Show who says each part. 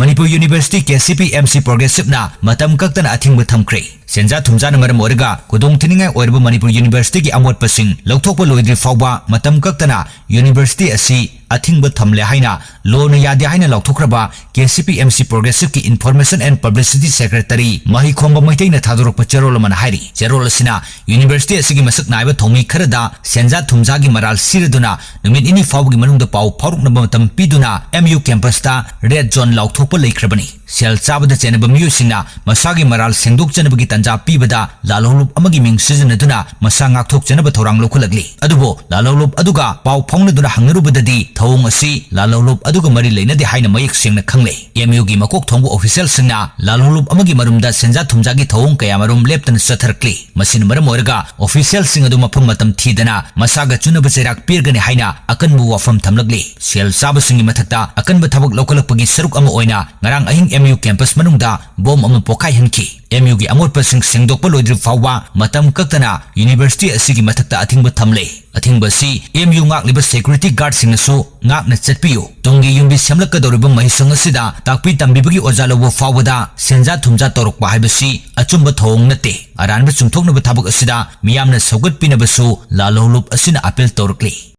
Speaker 1: Manipur University KCP MC Progressive na matam kaktana athingba thamkhre. Senja thumjana maram oiraga kudong thiningai oirba Manipur University ki amot pasing lauthokpa loidri fawba matam kaktana University asi athingba thamle haina lona yade haina lauthokraba KCP MC Progressive ki Information and Publicity Secretary Mahi Khomba Maitaina thadorokpa cherol man hairi. Cherol asina University asigi masak naiba thomi kharada senja thumjagi maral siraduna numit ini fawgi manungda pau phawruknaba matam piduna MU campus ta red zone lauthokpa leikrabani. Sel chabada chenaba miyusingna masagi maral sengdok chanabagi tanja pibada lalolup amagi ming sijanaduna masa ngakthok chanaba thorang lokhalagli. Adubo lalolup aduga pau phawnaduna hangnarubadadi thawong asi lalolup aduga mari leinade haina mayek sengna khangle. MU gi makok thongbu official singna lalolup amagi marumda senja thumjagi thawong kaya marum leptan satharkli. Masin maram oiraga official sing adu mafam matam thidana masaga chunaba cherak pirgani haina akanbu wafam thamlagli. Sel chaba singi mathakta akanba thabak lokalakpagi saruk ama oina ngarang ahing MU campus manungda bom ama pokai hanki. MU gi amot pasing sengdokpa loidri fawwa matam kaktana University asigi mathakta athingba thamle. Athingba si MU ngakliba security guard singnasu ngakna chatpiyu. Tungi yumbi semlakadoriba mahisang asida takpi tambibagi ojalobo fawada senja thumja torokpa haibasi achumba thawong nate. Aranba chumthoknaba thabak asida miyamna saugat pinabasu lalolup asina apel torokli.